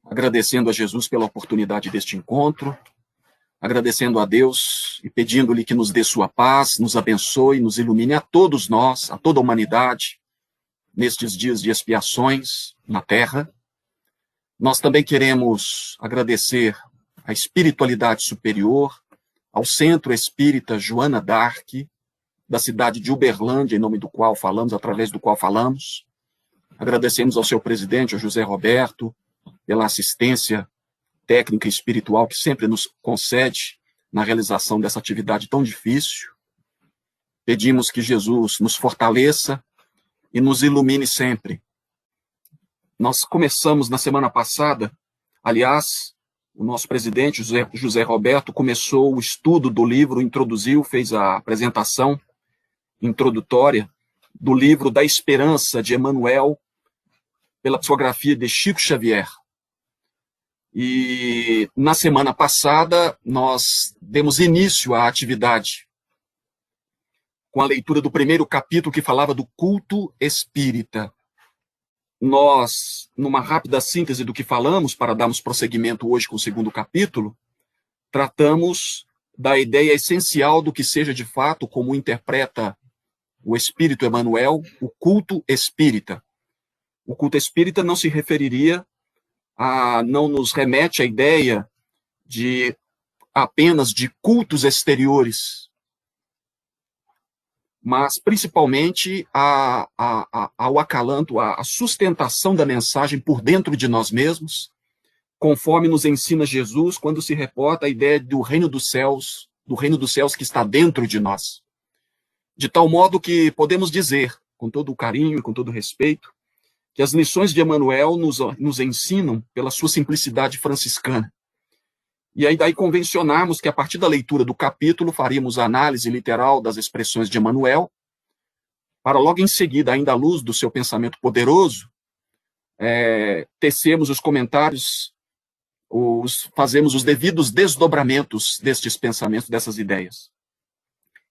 agradecendo a Jesus pela oportunidade deste encontro, agradecendo a Deus e pedindo-lhe que nos dê sua paz, nos abençoe, nos ilumine a todos nós, a toda a humanidade, nestes dias de expiações na Terra. Nós também queremos agradecer à espiritualidade superior, ao Centro Espírita Joana d'Arc, da cidade de Uberlândia, em nome do qual falamos, através do qual falamos. Agradecemos ao seu presidente, ao José Roberto, pela assistência técnica e espiritual que sempre nos concede na realização dessa atividade tão difícil. Pedimos que Jesus nos fortaleça e nos ilumine sempre. Nós começamos na semana passada, aliás, o nosso presidente, José Roberto, começou o estudo do livro, introduziu, fez a apresentação introdutória do livro Da Esperança, de Emmanuel, pela psicografia de Chico Xavier. E na semana passada, nós demos início à atividade com a leitura do primeiro capítulo que falava do culto espírita. Nós, numa rápida síntese do que falamos, para darmos prosseguimento hoje com o segundo capítulo, tratamos da ideia essencial do que seja de fato, como interpreta o Espírito Emmanuel, o culto espírita. O culto espírita não se referiria não nos remete à ideia de apenas de cultos exteriores, mas principalmente ao acalanto, à sustentação da mensagem por dentro de nós mesmos, conforme nos ensina Jesus quando se reporta a ideia do reino dos céus que está dentro de nós. De tal modo que podemos dizer, com todo o carinho e com todo o respeito, que as lições de Emmanuel nos ensinam pela sua simplicidade franciscana. E aí daí convencionarmos que a partir da leitura do capítulo faríamos a análise literal das expressões de Emmanuel, para logo em seguida, ainda à luz do seu pensamento poderoso, tecermos os comentários, fazemos os devidos desdobramentos destes pensamentos, dessas ideias.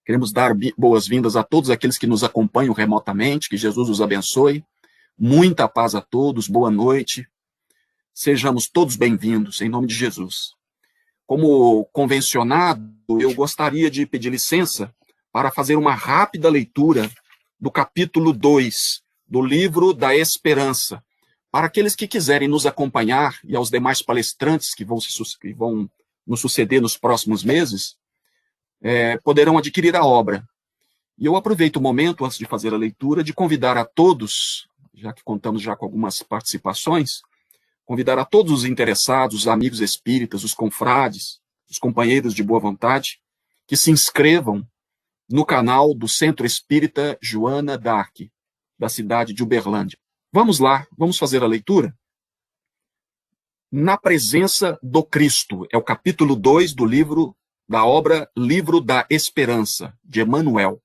Queremos dar boas-vindas a todos aqueles que nos acompanham remotamente, que Jesus os abençoe, muita paz a todos, boa noite, sejamos todos bem-vindos, em nome de Jesus. Como convencionado, eu gostaria de pedir licença para fazer uma rápida leitura do capítulo 2 do livro da Esperança, para aqueles que quiserem nos acompanhar e aos demais palestrantes que vão nos suceder nos próximos meses, poderão adquirir a obra. E eu aproveito o momento, antes de fazer a leitura, de convidar a todos, já que contamos já com algumas participações, convidar a todos os interessados, os amigos espíritas, os confrades, os companheiros de boa vontade, que se inscrevam no canal do Centro Espírita Joana d'Arc, da cidade de Uberlândia. Vamos lá, vamos fazer a leitura? Na presença do Cristo, é o capítulo 2 do livro, da obra Livro da Esperança, de Emmanuel.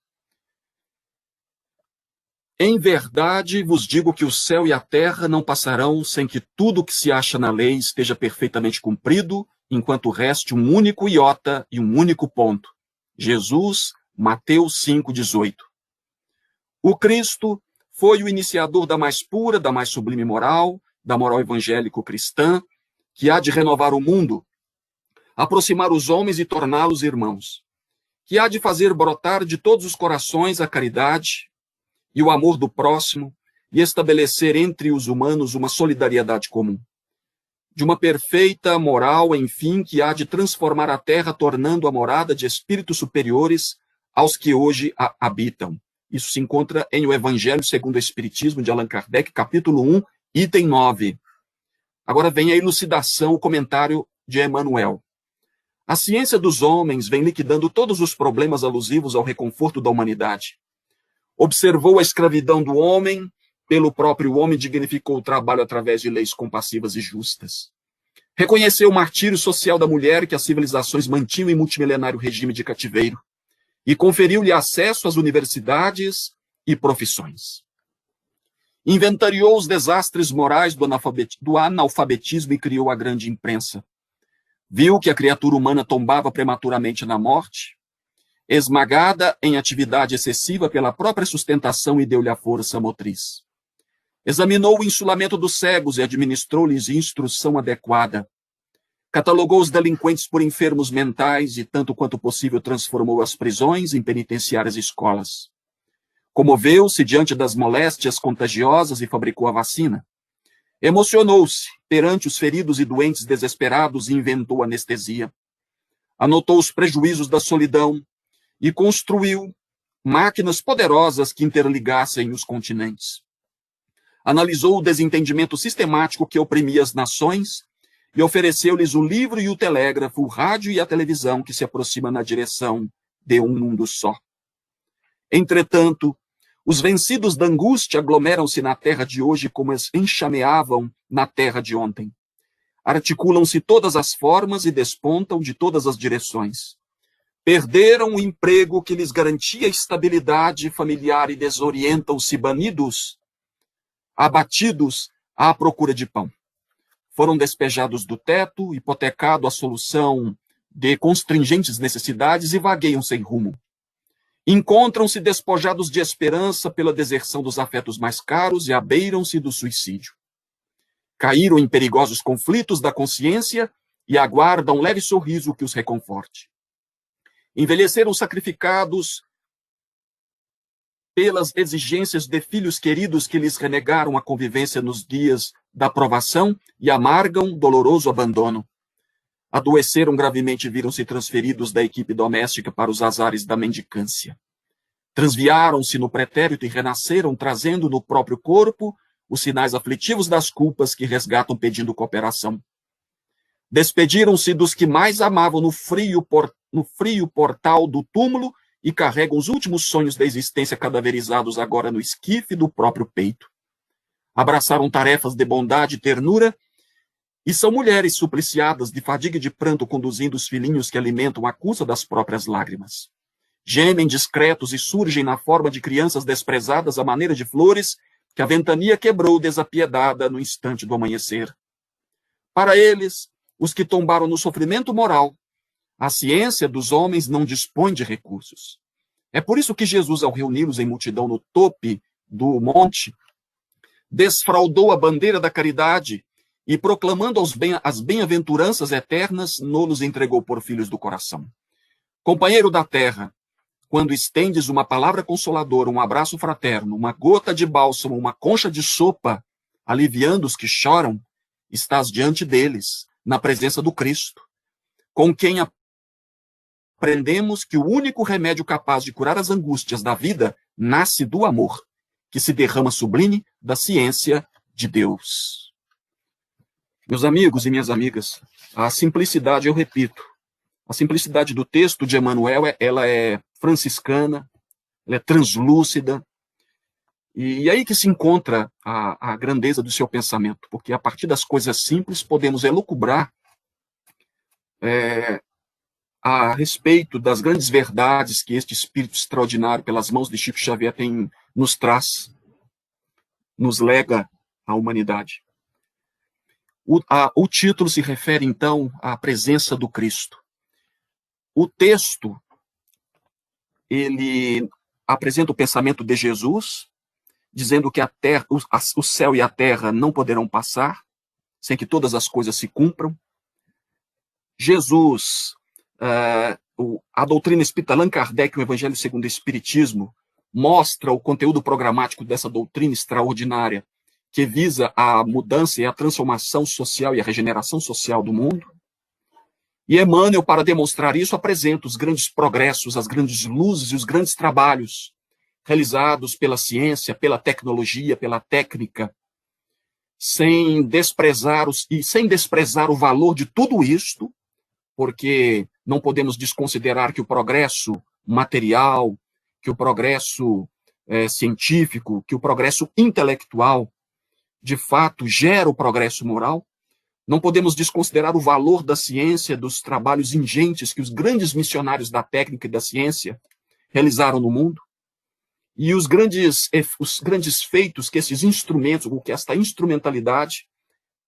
Em verdade vos digo que o céu e a terra não passarão sem que tudo o que se acha na lei esteja perfeitamente cumprido, enquanto reste um único iota e um único ponto. Jesus, Mateus 5,18. O Cristo foi o iniciador da mais pura, da mais sublime moral, da moral evangélico-cristã, que há de renovar o mundo, aproximar os homens e torná-los irmãos, que há de fazer brotar de todos os corações a caridade e o amor do próximo, e estabelecer entre os humanos uma solidariedade comum. De uma perfeita moral, enfim, que há de transformar a terra, tornando a morada de espíritos superiores aos que hoje a habitam. Isso se encontra em O Evangelho segundo o Espiritismo, de Allan Kardec, capítulo 1, item 9. Agora vem a elucidação, o comentário de Emmanuel. A ciência dos homens vem liquidando todos os problemas alusivos ao reconforto da humanidade. Observou a escravidão do homem, pelo próprio homem dignificou o trabalho através de leis compassivas e justas. Reconheceu o martírio social da mulher que as civilizações mantinham em multimilenário regime de cativeiro e conferiu-lhe acesso às universidades e profissões. Inventariou os desastres morais do analfabetismo e criou a grande imprensa. Viu que a criatura humana tombava prematuramente na morte, esmagada em atividade excessiva pela própria sustentação, e deu-lhe a força motriz. Examinou o insulamento dos cegos e administrou-lhes instrução adequada. Catalogou os delinquentes por enfermos mentais e, tanto quanto possível, transformou as prisões em penitenciárias e escolas. Comoveu-se diante das moléstias contagiosas e fabricou a vacina. Emocionou-se perante os feridos e doentes desesperados e inventou anestesia. Anotou os prejuízos da solidão e construiu máquinas poderosas que interligassem os continentes. Analisou o desentendimento sistemático que oprimia as nações e ofereceu-lhes o livro e o telégrafo, o rádio e a televisão que se aproximam na direção de um mundo só. Entretanto, os vencidos da angústia aglomeram-se na terra de hoje como eles enxameavam na terra de ontem. Articulam-se todas as formas e despontam de todas as direções. Perderam o emprego que lhes garantia estabilidade familiar e desorientam-se banidos, abatidos à procura de pão. Foram despejados do teto, hipotecado a solução de constringentes necessidades e vagueiam sem rumo. Encontram-se despojados de esperança pela deserção dos afetos mais caros e abeiram-se do suicídio. Caíram em perigosos conflitos da consciência e aguardam um leve sorriso que os reconforte. Envelheceram sacrificados pelas exigências de filhos queridos que lhes renegaram a convivência nos dias da provação e amargam doloroso abandono. Adoeceram gravemente e viram-se transferidos da equipe doméstica para os azares da mendicância. Transviaram-se no pretérito e renasceram, trazendo no próprio corpo os sinais aflitivos das culpas que resgatam pedindo cooperação. Despediram-se dos que mais amavam no frio portal do túmulo e carregam os últimos sonhos da existência cadaverizados agora no esquife do próprio peito. Abraçaram tarefas de bondade e ternura e são mulheres supliciadas de fadiga e de pranto conduzindo os filhinhos que alimentam a custa das próprias lágrimas. Gemem discretos e surgem na forma de crianças desprezadas à maneira de flores que a ventania quebrou desapiedada no instante do amanhecer. Para eles, os que tombaram no sofrimento moral, a ciência dos homens não dispõe de recursos. É por isso que Jesus, ao reuni-los em multidão no tope do monte, desfraldou a bandeira da caridade e, proclamando as bem-aventuranças eternas, nos entregou por filhos do coração. Companheiro da terra, quando estendes uma palavra consoladora, um abraço fraterno, uma gota de bálsamo, uma concha de sopa, aliviando os que choram, estás diante deles, na presença do Cristo, com quem aprendemos que o único remédio capaz de curar as angústias da vida nasce do amor, que se derrama sublime da ciência de Deus. Meus amigos e minhas amigas, a simplicidade, eu repito, a simplicidade do texto de Emmanuel, ela é franciscana, ela é translúcida, e aí que se encontra a grandeza do seu pensamento, porque a partir das coisas simples podemos elucubrar a respeito das grandes verdades que este espírito extraordinário, pelas mãos de Chico Xavier, nos traz, nos lega à humanidade. O título se refere, então, à presença do Cristo. O texto, ele apresenta o pensamento de Jesus, dizendo que a terra, o céu e a terra não poderão passar, sem que todas as coisas se cumpram. Jesus, a doutrina espírita Allan Kardec, o Evangelho segundo o Espiritismo, mostra o conteúdo programático dessa doutrina extraordinária, que visa a mudança e a transformação social e a regeneração social do mundo. E Emmanuel, para demonstrar isso, apresenta os grandes progressos, as grandes luzes e os grandes trabalhos realizados pela ciência, pela tecnologia, pela técnica, sem desprezar o valor de tudo isto, porque não podemos desconsiderar que o progresso material, que o progresso científico, que o progresso intelectual, de fato, gera o progresso moral. Não podemos desconsiderar o valor da ciência, dos trabalhos ingentes que os grandes missionários da técnica e da ciência realizaram no mundo. E os grandes feitos que esses instrumentos, ou que esta instrumentalidade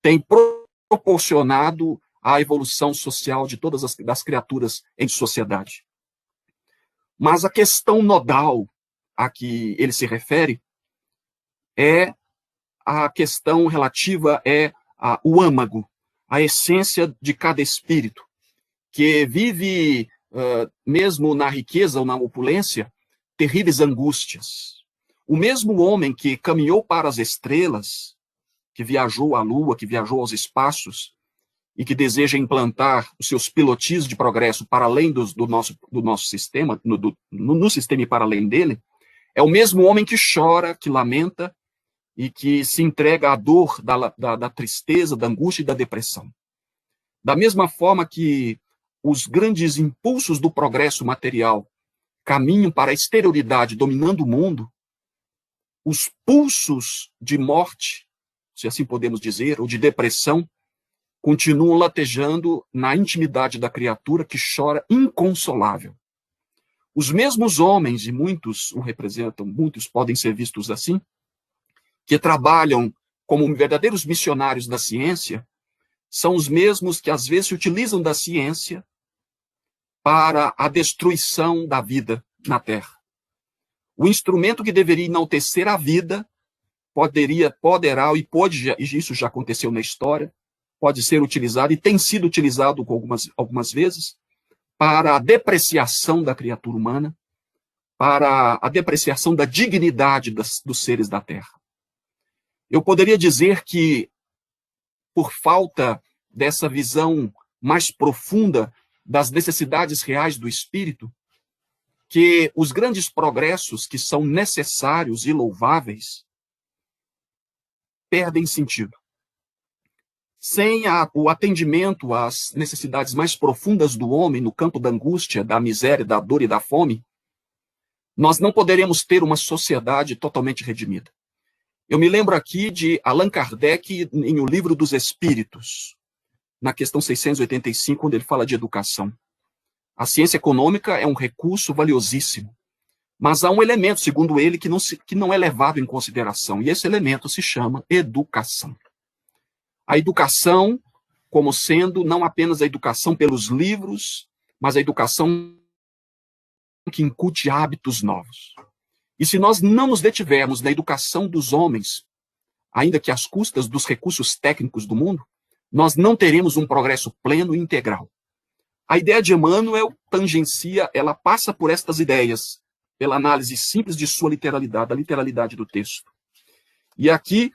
tem proporcionado à evolução social de todas as criaturas em sociedade. Mas a questão nodal a que ele se refere é a questão relativa é o âmago, a essência de cada espírito, que vive, mesmo na riqueza ou na opulência, terríveis angústias. O mesmo homem que caminhou para as estrelas, que viajou à Lua, que viajou aos espaços, e que deseja implantar os seus pilotis de progresso para além do nosso sistema, no sistema e para além dele, é o mesmo homem que chora, que lamenta e que se entrega à dor da tristeza, da angústia e da depressão. Da mesma forma que os grandes impulsos do progresso material caminham para a exterioridade dominando o mundo, os pulsos de morte, se assim podemos dizer, ou de depressão, continuam latejando na intimidade da criatura que chora inconsolável. Os mesmos homens, e muitos o representam, muitos podem ser vistos assim, que trabalham como verdadeiros missionários da ciência, são os mesmos que às vezes se utilizam da ciência para a destruição da vida na Terra. O instrumento que deveria enaltecer a vida poderá, e isso já aconteceu na história, pode ser utilizado, e tem sido utilizado algumas vezes, para a depreciação da criatura humana, para a depreciação da dignidade dos seres da Terra. Eu poderia dizer que, por falta dessa visão mais profunda das necessidades reais do espírito, que os grandes progressos que são necessários e louváveis perdem sentido. Sem o atendimento às necessidades mais profundas do homem no campo da angústia, da miséria, da dor e da fome, nós não poderemos ter uma sociedade totalmente redimida. Eu me lembro aqui de Allan Kardec em O Livro dos Espíritos, na questão 685, onde ele fala de educação. A ciência econômica é um recurso valiosíssimo, mas há um elemento, segundo ele, que não é levado em consideração, e esse elemento se chama educação. A educação como sendo não apenas a educação pelos livros, mas a educação que incute hábitos novos. E se nós não nos detivermos na educação dos homens, ainda que às custas dos recursos técnicos do mundo, nós não teremos um progresso pleno e integral. A ideia de Emmanuel tangencia, ela passa por estas ideias, pela análise simples de sua literalidade, a literalidade do texto. E aqui,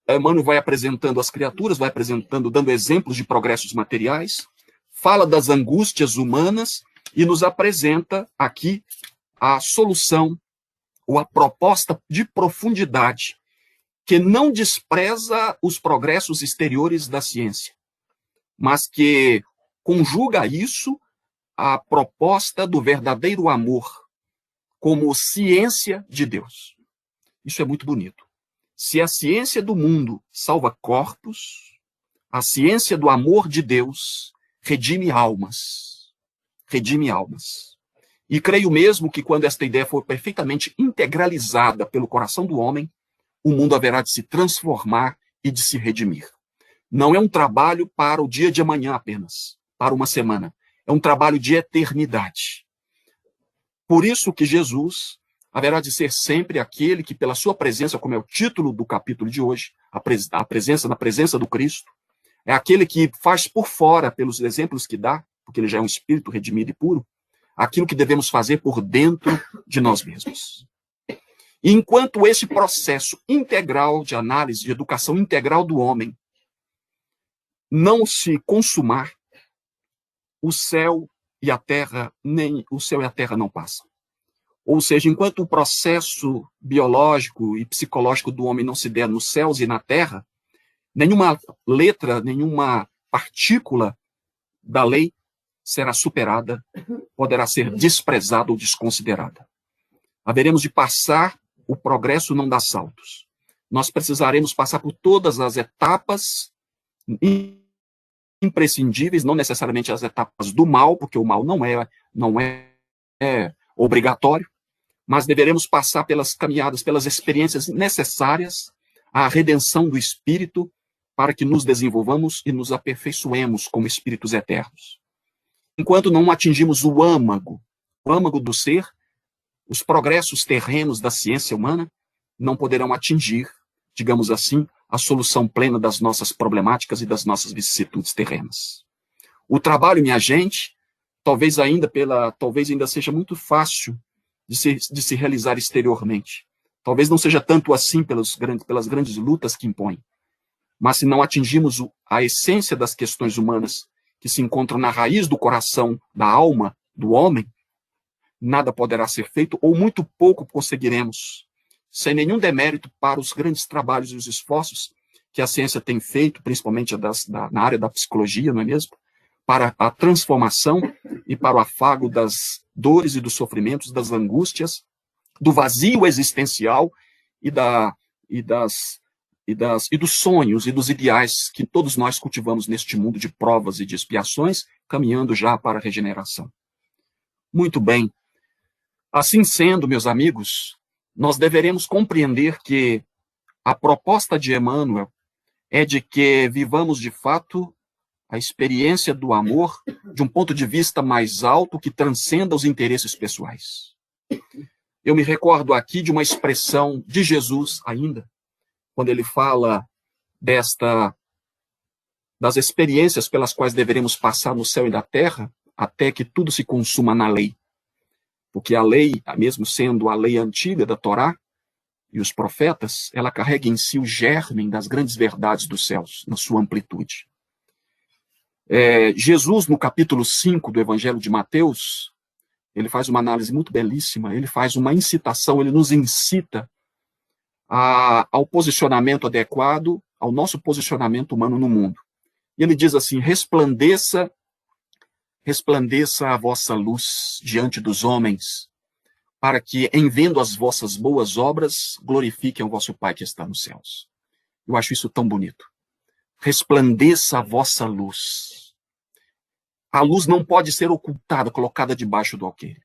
Emmanuel vai apresentando as criaturas, vai apresentando, dando exemplos de progressos materiais, fala das angústias humanas e nos apresenta aqui a solução, ou a proposta de profundidade, que não despreza os progressos exteriores da ciência, mas que conjuga isso à proposta do verdadeiro amor como ciência de Deus. Isso é muito bonito. Se a ciência do mundo salva corpos, a ciência do amor de Deus redime almas. Redime almas. E creio mesmo que quando esta ideia for perfeitamente integralizada pelo coração do homem, o mundo haverá de se transformar e de se redimir. Não é um trabalho para o dia de amanhã apenas, para uma semana. É um trabalho de eternidade. Por isso que Jesus haverá de ser sempre aquele que, pela sua presença, como é o título do capítulo de hoje, a presença na presença do Cristo, é aquele que faz por fora, pelos exemplos que dá, porque ele já é um espírito redimido e puro, aquilo que devemos fazer por dentro de nós mesmos. E enquanto esse processo integral de análise, de educação integral do homem, não se consumar, o céu e a terra não passam. Ou seja, enquanto o processo biológico e psicológico do homem não se der nos céus e na terra, nenhuma letra, nenhuma partícula da lei será superada, poderá ser desprezada ou desconsiderada. Haveremos de passar, o progresso não dá saltos. Nós precisaremos passar por todas as etapas imprescindíveis, não necessariamente as etapas do mal, porque o mal não é obrigatório, mas deveremos passar pelas caminhadas, pelas experiências necessárias à redenção do espírito, para que nos desenvolvamos e nos aperfeiçoemos como espíritos eternos. Enquanto não atingimos o âmago do ser, os progressos terrenos da ciência humana não poderão atingir, digamos assim, a solução plena das nossas problemáticas e das nossas vicissitudes terrenas. O trabalho, minha gente, talvez ainda seja muito fácil de se realizar exteriormente. Talvez não seja tanto assim pelas grandes lutas que impõe. Mas se não atingirmos a essência das questões humanas que se encontram na raiz do coração, da alma do homem, nada poderá ser feito ou muito pouco conseguiremos, sem nenhum demérito para os grandes trabalhos e os esforços que a ciência tem feito, principalmente na área da psicologia, não é mesmo? Para a transformação e para o afago das dores e dos sofrimentos, das angústias, do vazio existencial e dos sonhos e dos ideais que todos nós cultivamos neste mundo de provas e de expiações, caminhando já para a regeneração. Muito bem. Assim sendo, meus amigos, nós deveremos compreender que a proposta de Emmanuel é de que vivamos de fato a experiência do amor de um ponto de vista mais alto que transcenda os interesses pessoais. Eu me recordo aqui de uma expressão de Jesus ainda, quando ele fala das experiências pelas quais deveremos passar no céu e na terra, até que tudo se consuma na lei. Porque a lei, mesmo sendo a lei antiga da Torá e os profetas, ela carrega em si o germe das grandes verdades dos céus, na sua amplitude. Jesus, no capítulo 5 do Evangelho de Mateus, ele faz uma análise muito belíssima, ele faz uma incitação, ele nos incita ao posicionamento adequado, ao nosso posicionamento humano no mundo. E ele diz assim: resplandeça a vossa luz diante dos homens, para que, em vendo as vossas boas obras, glorifiquem o vosso Pai que está nos céus. Eu acho isso tão bonito. Resplandeça a vossa luz. A luz não pode ser ocultada, colocada debaixo do alqueire.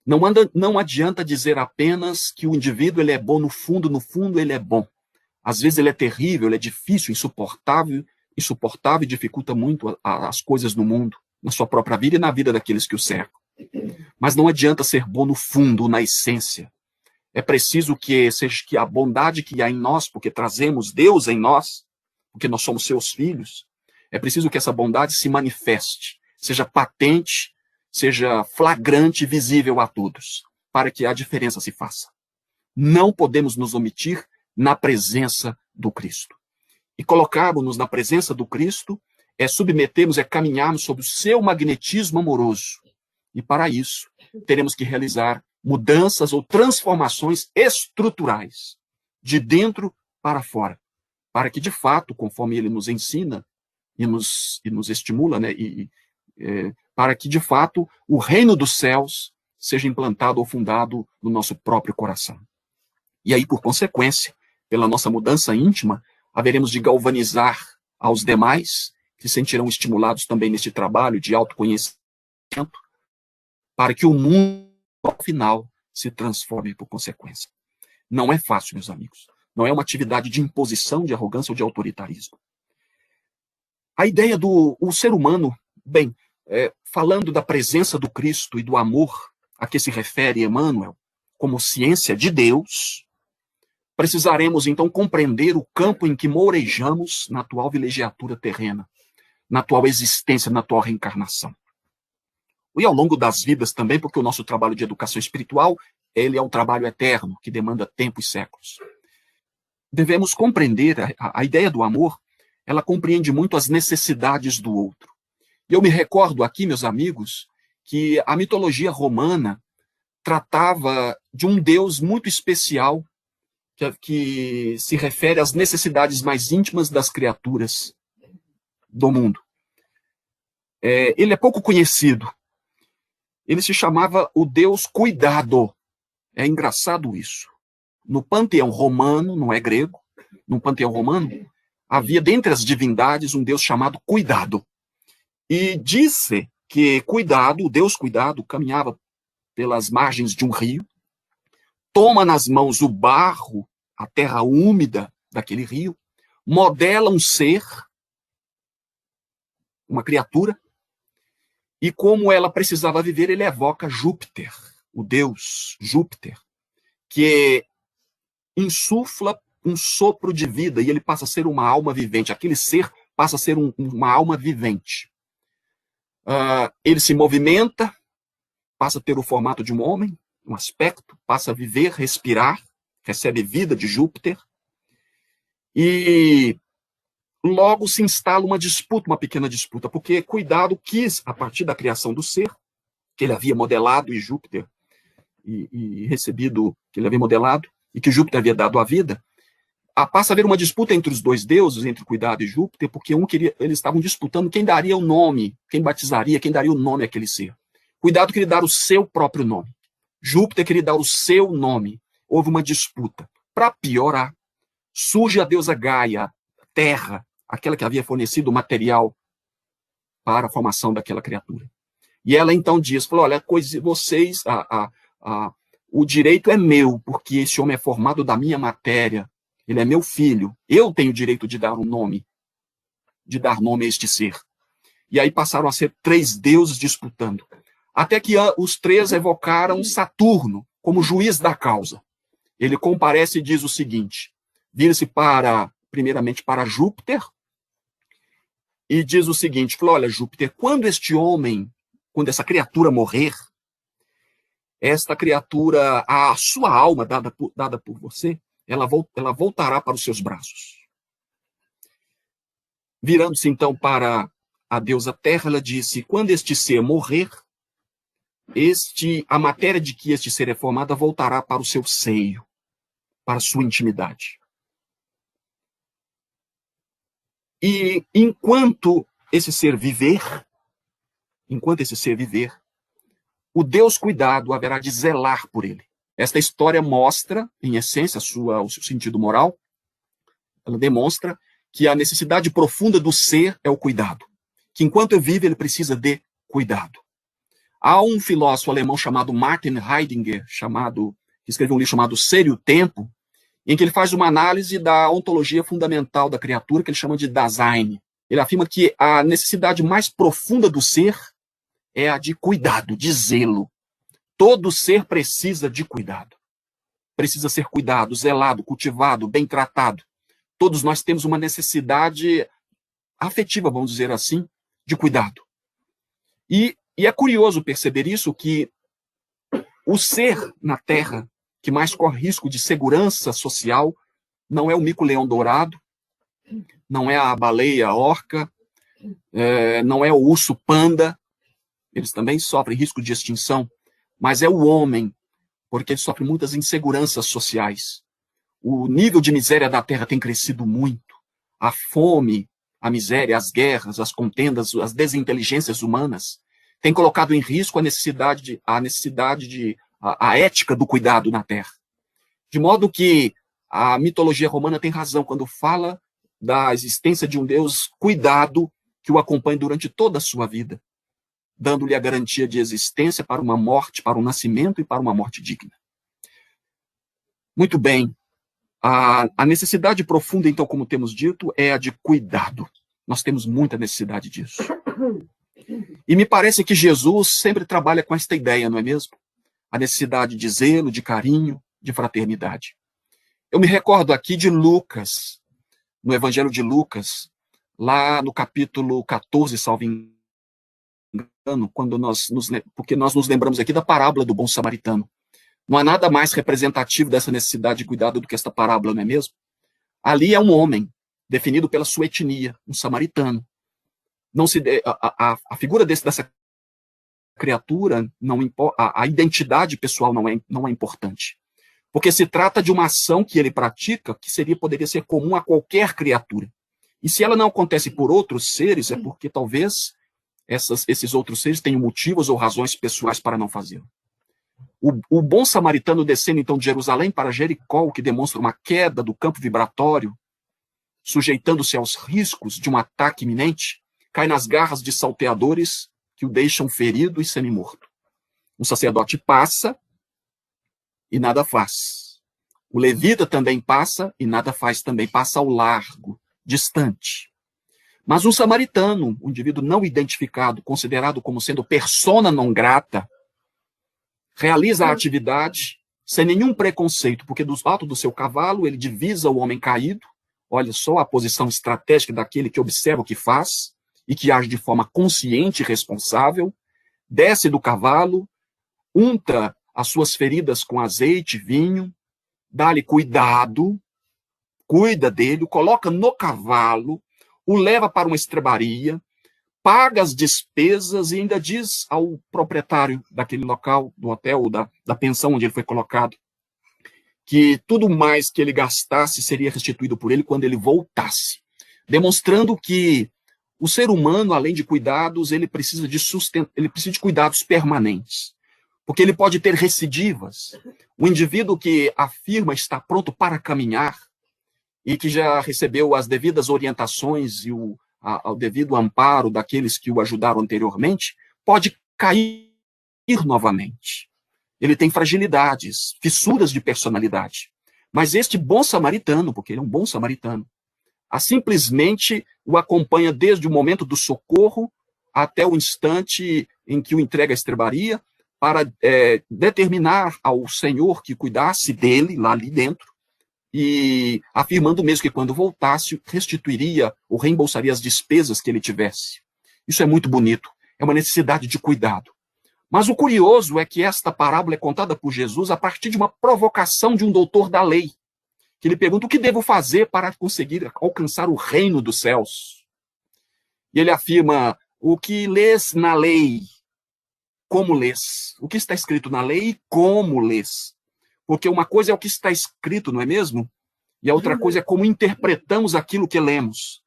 Não adianta dizer apenas que o indivíduo ele é bom no fundo ele é bom. Às vezes ele é terrível, ele é difícil, insuportável e dificulta muito as coisas no mundo, na sua própria vida e na vida daqueles que o cercam. Mas não adianta ser bom no fundo, na essência. É preciso que a bondade que há em nós, porque trazemos Deus em nós, porque nós somos seus filhos, é preciso que essa bondade se manifeste, seja patente, seja flagrante e visível a todos, para que a diferença se faça. Não podemos nos omitir na presença do Cristo. E colocarmos-nos na presença do Cristo caminharmos sob o seu magnetismo amoroso. E para isso, teremos que realizar mudanças ou transformações estruturais, de dentro para fora, para que, de fato, conforme ele nos ensina e nos estimula, né, para que, de fato, o reino dos céus seja implantado ou fundado no nosso próprio coração. E aí, por consequência, pela nossa mudança íntima, haveremos de galvanizar aos demais, que se sentirão estimulados também neste trabalho de autoconhecimento, para que o mundo, ao final, se transforme por consequência. Não é fácil, meus amigos. Não é uma atividade de imposição, de arrogância ou de autoritarismo. A ideia do ser humano, falando da presença do Cristo e do amor a que se refere Emmanuel, como ciência de Deus, precisaremos então compreender o campo em que mourejamos na atual vilegiatura terrena, na atual existência, na atual reencarnação. E ao longo das vidas também, porque o nosso trabalho de educação espiritual, ele é um trabalho eterno, que demanda tempo e séculos. Devemos compreender a ideia do amor, ela compreende muito as necessidades do outro. E eu me recordo aqui, meus amigos, que a mitologia romana tratava de um Deus muito especial, que se refere às necessidades mais íntimas das criaturas do mundo. Ele é pouco conhecido. Ele se chamava o Deus Cuidado. É engraçado isso. No panteão romano, não é grego, no panteão romano, havia dentre as divindades um Deus chamado Cuidado. E disse que o Deus Cuidado, caminhava pelas margens de um rio, toma nas mãos o barro, a terra úmida daquele rio, modela um ser, uma criatura, e como ela precisava viver, ele evoca Júpiter, o deus Júpiter, que insufla um sopro de vida e ele passa a ser uma alma vivente. Aquele ser passa a ser uma alma vivente. Ele se movimenta, passa a ter o formato de um homem, um aspecto, passa a viver, respirar, recebe vida de Júpiter, e logo se instala uma disputa, uma pequena disputa, porque Cuidado quis, a partir da criação do ser, que ele havia modelado em Júpiter, e recebido, que ele havia modelado, e que Júpiter havia dado a vida, passa a haver uma disputa entre os dois deuses, entre Cuidado e Júpiter, porque eles estavam disputando quem daria o nome, quem batizaria, quem daria o nome àquele ser. Cuidado queria dar o seu próprio nome. Júpiter queria dar o seu nome. Houve uma disputa. Para piorar, surge a deusa Gaia, Terra, aquela que havia fornecido o material para a formação daquela criatura. E ela então diz, olha, vocês, o direito é meu, porque esse homem é formado da minha matéria, ele é meu filho, eu tenho o direito de dar um nome, de dar nome a este ser. E aí passaram a ser 3 deuses disputando. Até que os 3 evocaram Saturno como juiz da causa. Ele comparece e diz o seguinte, vira-se primeiramente para Júpiter, e diz o seguinte, olha, Júpiter, quando essa criatura morrer, esta criatura, a sua alma dada por você, ela voltará para os seus braços. Virando-se então para a deusa Terra, ela disse, quando este ser morrer, a matéria de que este ser é formada voltará para o seu seio, para a sua intimidade. E enquanto esse ser viver, o Deus Cuidado haverá de zelar por ele. Esta história mostra, em essência, o seu sentido moral. Ela demonstra que a necessidade profunda do ser é o cuidado. Que enquanto vive, ele precisa de cuidado. Há um filósofo alemão chamado Martin Heidegger, que escreveu um livro chamado Ser e o Tempo, em que ele faz uma análise da ontologia fundamental da criatura, que ele chama de Dasein. Ele afirma que a necessidade mais profunda do ser é a de cuidado, de zelo. Todo ser precisa de cuidado. Precisa ser cuidado, zelado, cultivado, bem tratado. Todos nós temos uma necessidade afetiva, vamos dizer assim, de cuidado. E é curioso perceber isso, que o ser na Terra que mais corre risco de segurança social não é o mico-leão dourado, não é a baleia orca, não é o urso panda, eles também sofrem risco de extinção, mas é o homem, porque ele sofre muitas inseguranças sociais. O nível de miséria da Terra tem crescido muito. A fome, a miséria, as guerras, as contendas, as desinteligências humanas têm colocado em risco a ética do cuidado na Terra. De modo que a mitologia romana tem razão quando fala da existência de um Deus Cuidado que o acompanha durante toda a sua vida, dando-lhe a garantia de existência para uma morte, para um nascimento e para uma morte digna. Muito bem. A necessidade profunda, então, como temos dito, é a de cuidado. Nós temos muita necessidade disso. E me parece que Jesus sempre trabalha com esta ideia, não é mesmo? A necessidade de zelo, de carinho, de fraternidade. Eu me recordo aqui de Lucas, no Evangelho de Lucas, lá no capítulo 14, salvo engano, porque nós nos lembramos aqui da parábola do bom samaritano. Não há nada mais representativo dessa necessidade de cuidado do que esta parábola, não é mesmo? Ali é um homem, definido pela sua etnia, um samaritano. A figura dessa criatura, a identidade pessoal não é importante. Porque se trata de uma ação que ele pratica que poderia ser comum a qualquer criatura. E se ela não acontece por outros seres, é porque talvez esses outros seres tenham motivos ou razões pessoais para não fazê-lo. O bom samaritano descendo então de Jerusalém para Jericó, o que demonstra uma queda do campo vibratório, sujeitando-se aos riscos de um ataque iminente, cai nas garras de salteadores que o deixam ferido e semi-morto. O sacerdote passa e nada faz. O levita também passa e nada faz também, passa ao largo, distante. Mas um samaritano, um indivíduo não identificado, considerado como sendo persona non grata, realiza a atividade, sem nenhum preconceito, porque do alto do seu cavalo ele divisa o homem caído. Olha só a posição estratégica daquele que observa o que faz e que age de forma consciente e responsável. Desce do cavalo, unta as suas feridas com azeite e vinho, dá-lhe cuidado, cuida dele, o coloca no cavalo, o leva para uma estrebaria, paga as despesas e ainda diz ao proprietário daquele local, do hotel, ou da pensão onde ele foi colocado, que tudo mais que ele gastasse seria restituído por ele quando ele voltasse, demonstrando que o ser humano, além de cuidados, ele precisa de cuidados permanentes, porque ele pode ter recidivas. O indivíduo que afirma estar pronto para caminhar e que já recebeu as devidas orientações e o devido amparo daqueles que o ajudaram anteriormente, pode cair novamente. Ele tem fragilidades, fissuras de personalidade. Mas este bom samaritano, porque ele é um bom samaritano, simplesmente o acompanha desde o momento do socorro até o instante em que o entrega à estrebaria, para determinar ao Senhor que cuidasse dele lá ali dentro, e afirmando mesmo que quando voltasse, restituiria ou reembolsaria as despesas que ele tivesse. Isso é muito bonito, é uma necessidade de cuidado. Mas o curioso é que esta parábola é contada por Jesus a partir de uma provocação de um doutor da lei, que lhe pergunta o que devo fazer para conseguir alcançar o reino dos céus. E ele afirma, o que lês na lei, como lês? O que está escrito na lei e como lês? Porque uma coisa é o que está escrito, não é mesmo? E a outra coisa é como interpretamos aquilo que lemos.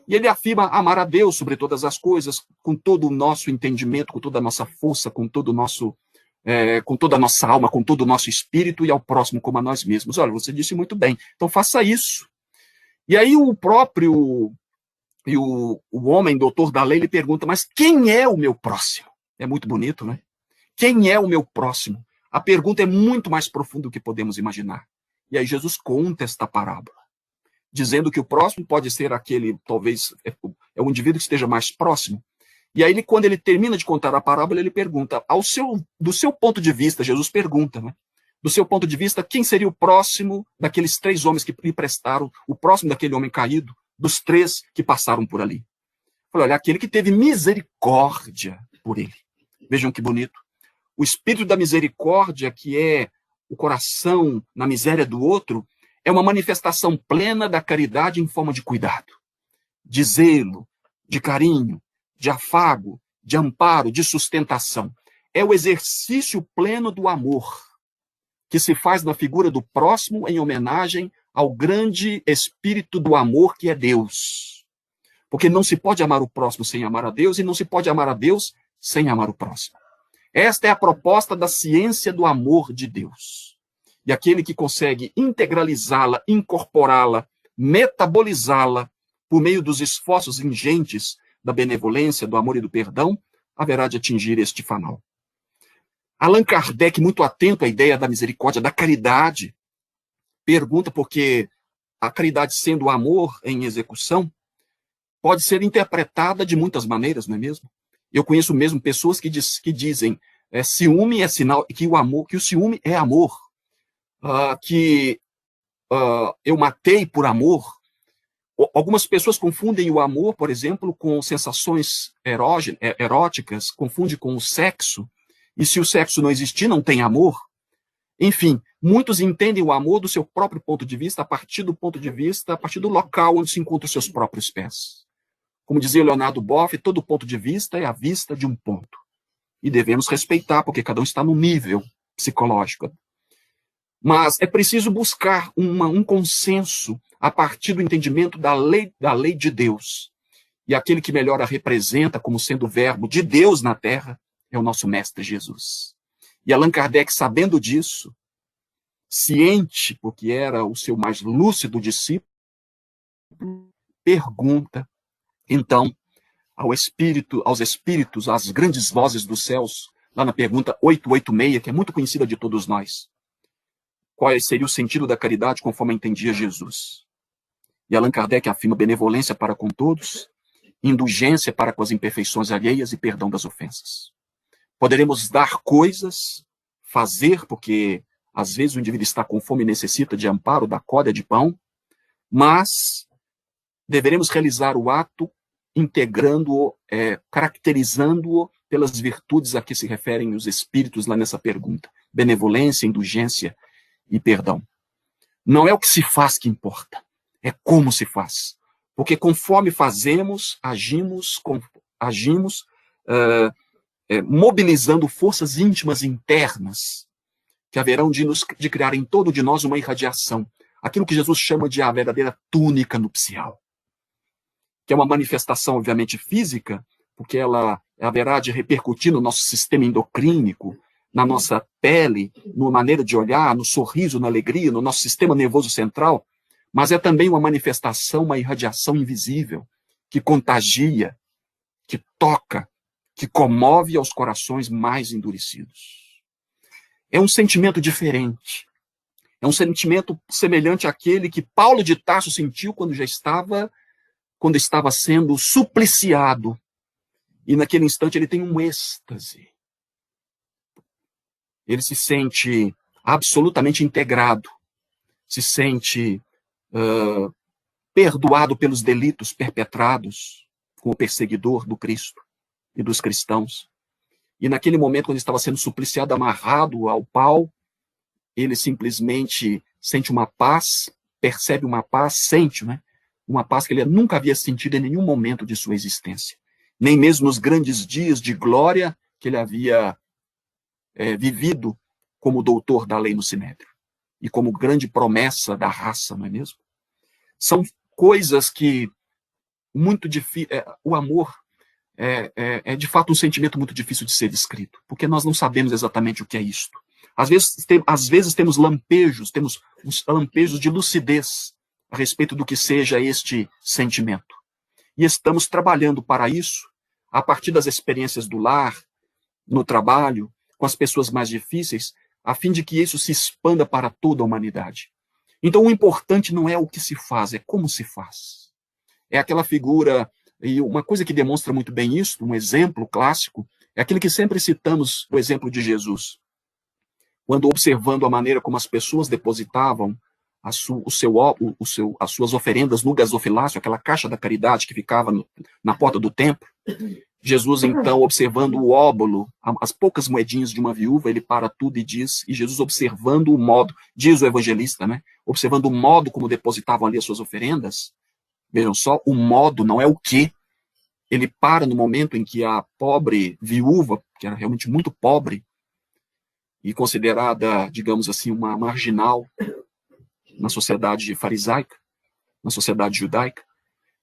E ele afirma amar a Deus sobre todas as coisas, com todo o nosso entendimento, com toda a nossa força, com todo o nosso, com toda a nossa alma, com todo o nosso espírito, e ao próximo como a nós mesmos. Olha, você disse muito bem, então faça isso. E aí o próprio, o homem, doutor da lei, ele pergunta, mas quem é o meu próximo? É muito bonito, né? Quem é o meu próximo? A pergunta é muito mais profunda do que podemos imaginar. E aí Jesus conta esta parábola, dizendo que o próximo pode ser aquele, talvez, é o indivíduo que esteja mais próximo. E aí, quando ele termina de contar a parábola, ele pergunta, do seu ponto de vista, Jesus pergunta, né? Do seu ponto de vista, quem seria o próximo daqueles 3 homens que lhe prestaram, o próximo daquele homem caído, dos 3 que passaram por ali? Falei, olha, aquele que teve misericórdia por ele. Vejam que bonito. O espírito da misericórdia, que é o coração na miséria do outro, é uma manifestação plena da caridade em forma de cuidado, de zelo, de carinho, de afago, de amparo, de sustentação. É o exercício pleno do amor, que se faz na figura do próximo em homenagem ao grande espírito do amor que é Deus. Porque não se pode amar o próximo sem amar a Deus, e não se pode amar a Deus sem amar o próximo. Esta é a proposta da ciência do amor de Deus. E aquele que consegue integralizá-la, incorporá-la, metabolizá-la por meio dos esforços ingentes da benevolência, do amor e do perdão, haverá de atingir este fanal. Allan Kardec, muito atento à ideia da misericórdia, da caridade, pergunta porque a caridade, sendo o amor em execução, pode ser interpretada de muitas maneiras, não é mesmo? Eu conheço mesmo pessoas que dizem ciúme é sinal, que o ciúme é amor, que eu matei por amor. Algumas pessoas confundem o amor, por exemplo, com sensações eróticas, confundem com o sexo, e se o sexo não existir, não tem amor. Enfim, muitos entendem o amor do seu próprio ponto de vista, a partir do local onde se encontram os seus próprios pés. Como dizia Leonardo Boff, todo ponto de vista é a vista de um ponto. E devemos respeitar, porque cada um está no nível psicológico. Mas é preciso buscar um consenso a partir do entendimento da lei de Deus. E aquele que melhor a representa como sendo o verbo de Deus na terra é o nosso Mestre Jesus. E Allan Kardec, sabendo disso, ciente, porque era o seu mais lúcido discípulo, pergunta, então, aos espíritos, às grandes vozes dos céus, lá na pergunta 886, que é muito conhecida de todos nós. Qual seria o sentido da caridade conforme entendia Jesus? E Allan Kardec afirma benevolência para com todos, indulgência para com as imperfeições alheias e perdão das ofensas. Poderemos dar coisas, fazer, porque Às vezes o indivíduo está com fome e necessita de amparo, da corda de pão, mas deveremos realizar o ato integrando-o, caracterizando-o pelas virtudes a que se referem os espíritos lá nessa pergunta: benevolência, indulgência e perdão. Não é o que se faz que importa, é como se faz. Porque conforme fazemos, agimos mobilizando forças íntimas internas que haverão de criar em torno de nós uma irradiação. Aquilo que Jesus chama de a verdadeira túnica nupcial. Que é uma manifestação, obviamente, física, porque ela haverá de repercutir no nosso sistema endocrínico, na nossa pele, na maneira de olhar, no sorriso, na alegria, no nosso sistema nervoso central, mas é também uma manifestação, uma irradiação invisível, que contagia, que toca, que comove aos corações mais endurecidos. É um sentimento diferente. É um sentimento semelhante àquele que Paulo de Tarso sentiu quando estava sendo supliciado. E naquele instante ele tem um êxtase. Ele se sente absolutamente integrado, se sente perdoado pelos delitos perpetrados com o perseguidor do Cristo e dos cristãos. E naquele momento, quando ele estava sendo supliciado, amarrado ao pau, ele simplesmente sente uma paz, percebe uma paz, sente, né? Uma paz que ele nunca havia sentido em nenhum momento de sua existência. Nem mesmo nos grandes dias de glória que ele havia vivido como doutor da lei no Sinédrio. E como grande promessa da raça, não é mesmo? São coisas que muito difícil. O amor é de fato um sentimento muito difícil de ser descrito, porque nós não sabemos exatamente o que é isto. Às vezes temos uns lampejos de lucidez a respeito do que seja este sentimento. E estamos trabalhando para isso a partir das experiências do lar, no trabalho, com as pessoas mais difíceis, a fim de que isso se expanda para toda a humanidade. Então, o importante não é o que se faz, é como se faz. É aquela figura, e uma coisa que demonstra muito bem isso, um exemplo clássico, é aquele que sempre citamos, o exemplo de Jesus. Quando observando a maneira como as pessoas depositavam as suas oferendas no gasofilácio, aquela caixa da caridade que ficava na porta do templo, Jesus, então, observando o óbolo, as poucas moedinhas de uma viúva, ele para tudo e diz, e Jesus observando o modo, diz o evangelista, né? Observando o modo como depositavam ali as suas oferendas, vejam só, o modo não é o que. Ele para no momento em que a pobre viúva, que era realmente muito pobre, e considerada, digamos assim, uma marginal na sociedade farisaica, na sociedade judaica,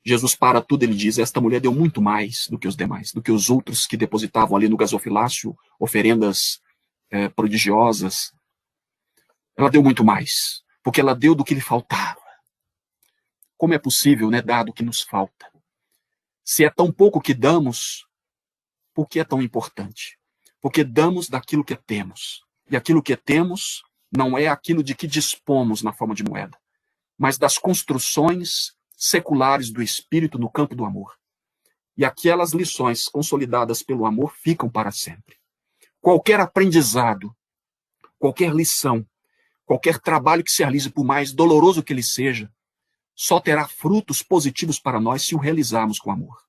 Jesus para tudo, ele diz, esta mulher deu muito mais do que os demais, do que os outros que depositavam ali no gasofilácio oferendas prodigiosas. Ela deu muito mais, porque ela deu do que lhe faltava. Como é possível, né, dar do que nos falta? Se é tão pouco que damos, por que é tão importante? Porque damos daquilo que temos. E aquilo que temos não é aquilo de que dispomos na forma de moeda, mas das construções seculares do espírito no campo do amor. E aquelas lições consolidadas pelo amor ficam para sempre. Qualquer aprendizado, qualquer lição, qualquer trabalho que se realize, por mais doloroso que ele seja, só terá frutos positivos para nós se o realizarmos com amor.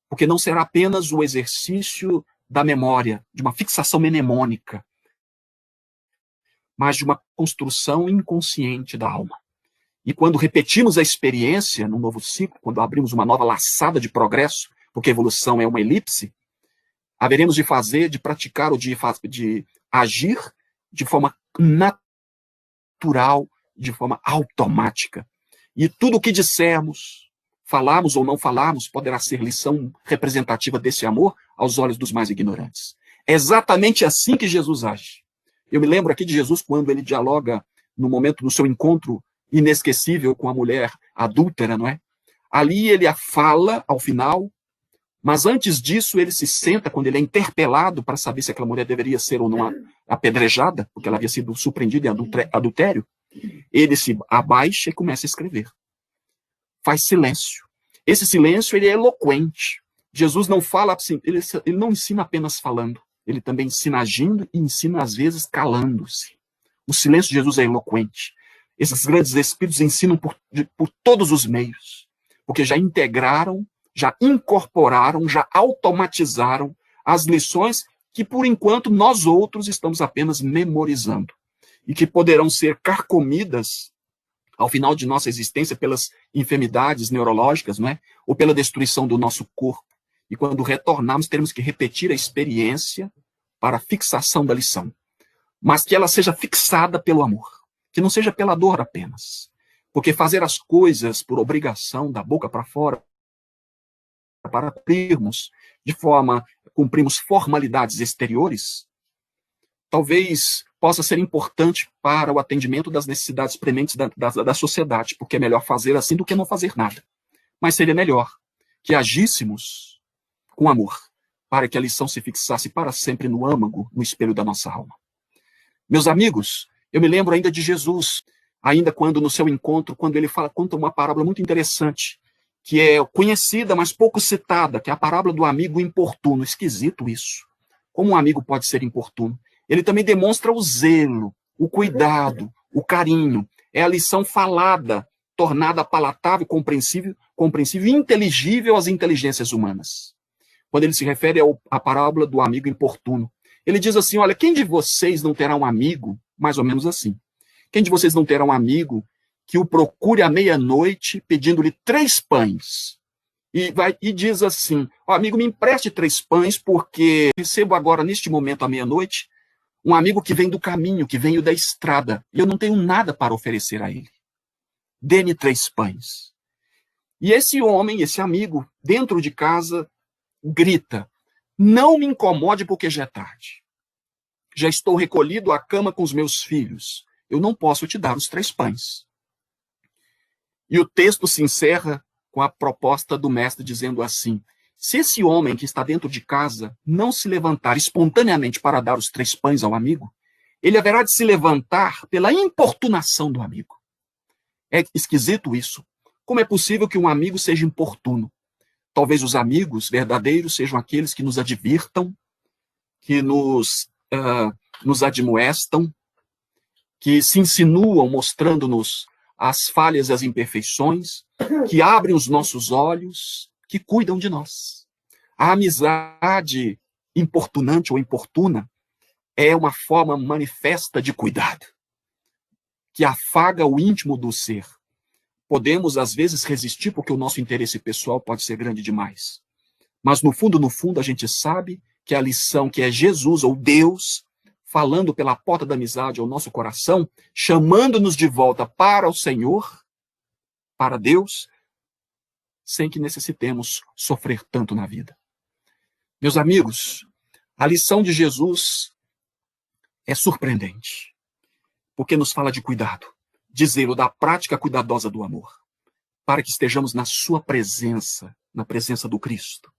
Porque não será apenas o exercício da memória, de uma fixação mnemônica, mas de uma construção inconsciente da alma. E quando repetimos a experiência num novo ciclo, quando abrimos uma nova laçada de progresso, porque a evolução é uma elipse, haveremos de fazer, de praticar ou de agir de forma natural, de forma automática. E tudo o que dissermos, falarmos ou não falarmos, poderá ser lição representativa desse amor aos olhos dos mais ignorantes. É exatamente assim que Jesus age. Eu me lembro aqui de Jesus quando ele dialoga no momento do seu encontro inesquecível com a mulher adúltera, não é? Ali ele a fala ao final, mas antes disso ele se senta quando ele é interpelado para saber se aquela mulher deveria ser ou não apedrejada, porque ela havia sido surpreendida em adultério. Ele se abaixa e começa a escrever. Faz silêncio. Esse silêncio ele é eloquente. Jesus não fala assim, ele não ensina apenas falando, ele também ensina agindo e ensina às vezes calando-se. O silêncio de Jesus é eloquente. Esses grandes espíritos ensinam por todos os meios, porque já integraram, já incorporaram, já automatizaram as lições que, por enquanto, nós outros estamos apenas memorizando e que poderão ser carcomidas ao final de nossa existência pelas enfermidades neurológicas, não é? Ou pela destruição do nosso corpo. E quando retornarmos, teremos que repetir a experiência para a fixação da lição. Mas que ela seja fixada pelo amor, que não seja pela dor apenas. Porque fazer as coisas por obrigação, da boca para fora, para cumprirmos formalidades exteriores, talvez possa ser importante para o atendimento das necessidades prementes da sociedade, porque é melhor fazer assim do que não fazer nada. Mas seria melhor que agíssemos com amor, para que a lição se fixasse para sempre no âmago, no espelho da nossa alma. Meus amigos, eu me lembro ainda de Jesus, ainda quando no seu encontro, quando ele conta uma parábola muito interessante, que é conhecida, mas pouco citada, que é a parábola do amigo importuno. Esquisito isso. Como um amigo pode ser importuno? Ele também demonstra o zelo, o cuidado, o carinho. É a lição falada, tornada palatável, compreensível e inteligível às inteligências humanas. Quando ele se refere à parábola do amigo importuno, ele diz assim, olha, quem de vocês não terá um amigo, mais ou menos assim, quem de vocês não terá um amigo que o procure à meia-noite pedindo-lhe 3 pães? E diz assim, amigo, me empreste 3 pães, porque recebo agora, neste momento, à meia-noite, um amigo que vem do caminho, que veio da estrada, e eu não tenho nada para oferecer a ele. Dê-me 3 pães. E esse homem, esse amigo, dentro de casa, grita, não me incomode porque já é tarde. Já estou recolhido à cama com os meus filhos. Eu não posso te dar os 3 pães. E o texto se encerra com a proposta do mestre dizendo assim, se esse homem que está dentro de casa não se levantar espontaneamente para dar os 3 pães ao amigo, ele haverá de se levantar pela importunação do amigo. É esquisito isso. Como é possível que um amigo seja importuno? Talvez os amigos verdadeiros sejam aqueles que nos advirtam, que nos admoestam, que se insinuam mostrando-nos as falhas e as imperfeições, que abrem os nossos olhos, que cuidam de nós. A amizade importunante ou importuna é uma forma manifesta de cuidado, que afaga o íntimo do ser. Podemos, às vezes, resistir porque o nosso interesse pessoal pode ser grande demais. Mas, no fundo, a gente sabe que a lição que é Jesus ou Deus falando pela porta da amizade ao nosso coração, chamando-nos de volta para o Senhor, para Deus, sem que necessitemos sofrer tanto na vida. Meus amigos, a lição de Jesus é surpreendente, porque nos fala de cuidado, de zelo, da prática cuidadosa do amor, para que estejamos na sua presença, na presença do Cristo.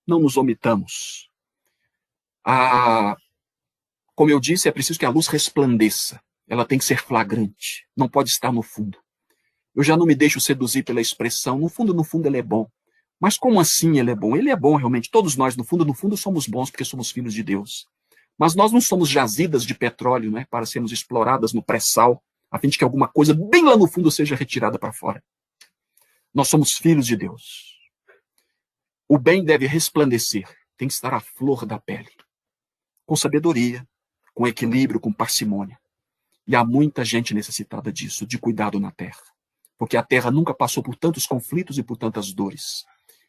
Não nos omitamos. Como eu disse, é preciso que a luz resplandeça. Ela tem que ser flagrante, não pode estar no fundo. Eu já não me deixo seduzir pela expressão, no fundo, ele é bom. Mas como assim ele é bom? Ele é bom realmente. Todos nós, no fundo, somos bons porque somos filhos de Deus. Mas nós não somos jazidas de petróleo, né, para sermos exploradas no pré-sal, a fim de que alguma coisa bem lá no fundo seja retirada para fora. Nós somos filhos de Deus. O bem deve resplandecer, tem que estar à flor da pele. Com sabedoria, com equilíbrio, com parcimônia. E há muita gente necessitada disso, de cuidado na terra. Porque a terra nunca passou por tantos conflitos e por tantas dores.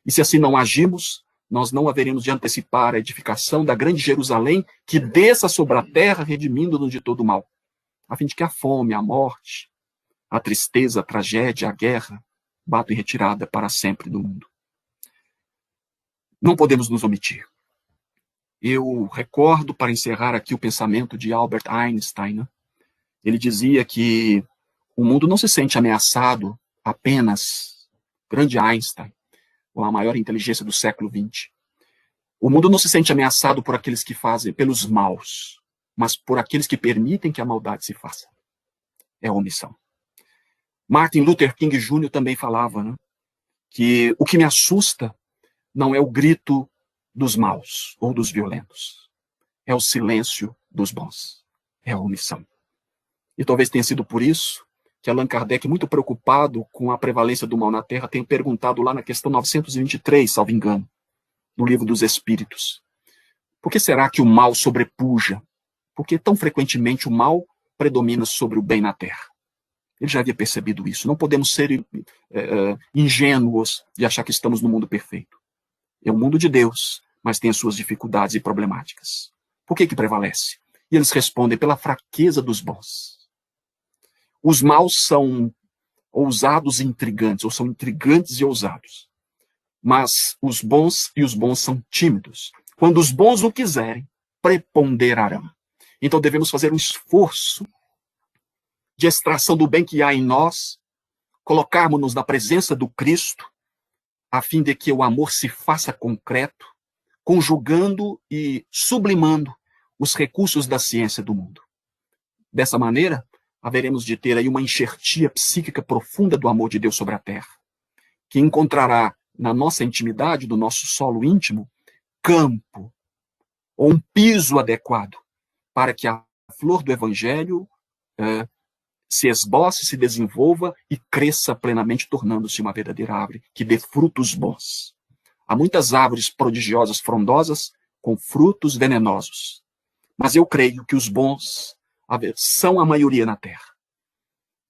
E se assim não agimos, nós não haveremos de antecipar a edificação da grande Jerusalém que desça sobre a terra, redimindo-nos de todo o mal. A fim de que a fome, a morte, a tristeza, a tragédia, a guerra, batam em retirada para sempre do mundo. Não podemos nos omitir. Eu recordo, para encerrar aqui, o pensamento de Albert Einstein. Né? Ele dizia que o mundo não se sente ameaçado apenas, grande Einstein, ou a maior inteligência do século XX. O mundo não se sente ameaçado por aqueles que fazem, pelos maus, mas por aqueles que permitem que a maldade se faça. É a omissão. Martin Luther King Jr. também falava, né, que o que me assusta não é o grito dos maus ou dos violentos. É o silêncio dos bons. É a omissão. E talvez tenha sido por isso que Allan Kardec, muito preocupado com a prevalência do mal na Terra, tem perguntado lá na questão 923, salvo engano, no Livro dos Espíritos: por que será que o mal sobrepuja? Por que tão frequentemente o mal predomina sobre o bem na Terra? Ele já havia percebido isso. Não podemos ser ingênuos de achar que estamos no mundo perfeito. É o mundo de Deus, mas tem as suas dificuldades e problemáticas. Por que prevalece? E eles respondem: pela fraqueza dos bons. Os maus são ousados e intrigantes, ou são intrigantes e ousados. Mas os bons são tímidos. Quando os bons o quiserem, preponderarão. Então devemos fazer um esforço de extração do bem que há em nós, colocarmos-nos na presença do Cristo, a fim de que o amor se faça concreto, conjugando e sublimando os recursos da ciência do mundo. Dessa maneira, haveremos de ter aí uma enxertia psíquica profunda do amor de Deus sobre a Terra, que encontrará na nossa intimidade, do nosso solo íntimo, campo ou um piso adequado para que a flor do Evangelho se esboce, se desenvolva e cresça plenamente, tornando-se uma verdadeira árvore que dê frutos bons. Há muitas árvores prodigiosas, frondosas, com frutos venenosos. Mas eu creio que os bons são a maioria na Terra.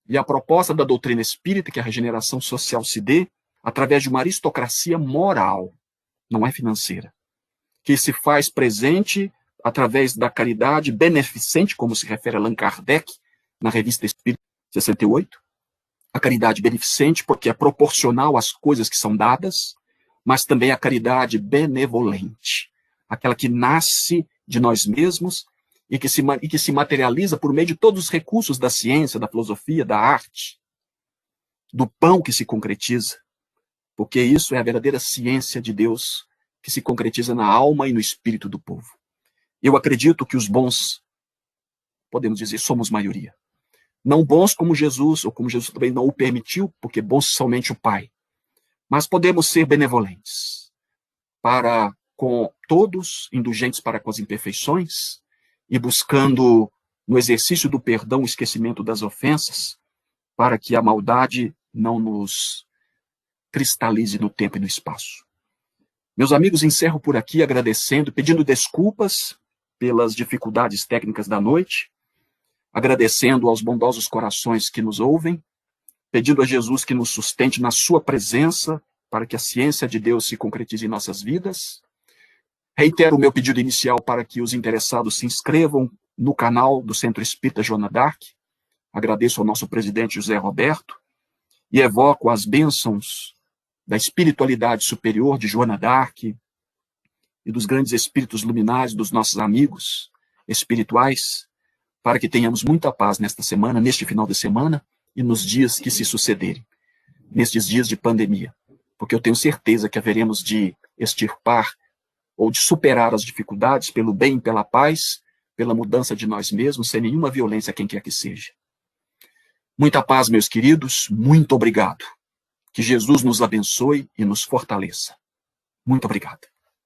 E a proposta da doutrina espírita, que a regeneração social se dê através de uma aristocracia moral, não é financeira, que se faz presente através da caridade beneficente, como se refere a Allan Kardec, na Revista Espírita 68, a caridade beneficente, porque é proporcional às coisas que são dadas, mas também a caridade benevolente, aquela que nasce de nós mesmos e que se materializa por meio de todos os recursos da ciência, da filosofia, da arte, do pão que se concretiza, porque isso é a verdadeira ciência de Deus que se concretiza na alma e no espírito do povo. Eu acredito que os bons, podemos dizer, somos maioria. Não bons como Jesus, ou como Jesus também não o permitiu, porque bons somente o Pai. Mas podemos ser benevolentes para com todos, indulgentes para com as imperfeições, e buscando no exercício do perdão o esquecimento das ofensas, para que a maldade não nos cristalize no tempo e no espaço. Meus amigos, encerro por aqui agradecendo, pedindo desculpas pelas dificuldades técnicas da noite, agradecendo aos bondosos corações que nos ouvem, pedindo a Jesus que nos sustente na sua presença, para que a ciência de Deus se concretize em nossas vidas. Reitero o meu pedido inicial para que os interessados se inscrevam no canal do Centro Espírita Joana d'Arc. Agradeço ao nosso presidente José Roberto e evoco as bênçãos da espiritualidade superior de Joana d'Arc e dos grandes espíritos luminares dos nossos amigos espirituais, para que tenhamos muita paz nesta semana, neste final de semana e nos dias que se sucederem, nestes dias de pandemia, porque eu tenho certeza que haveremos de extirpar ou de superar as dificuldades pelo bem e pela paz, pela mudança de nós mesmos, sem nenhuma violência a quem quer que seja. Muita paz, meus queridos, muito obrigado. Que Jesus nos abençoe e nos fortaleça. Muito obrigado.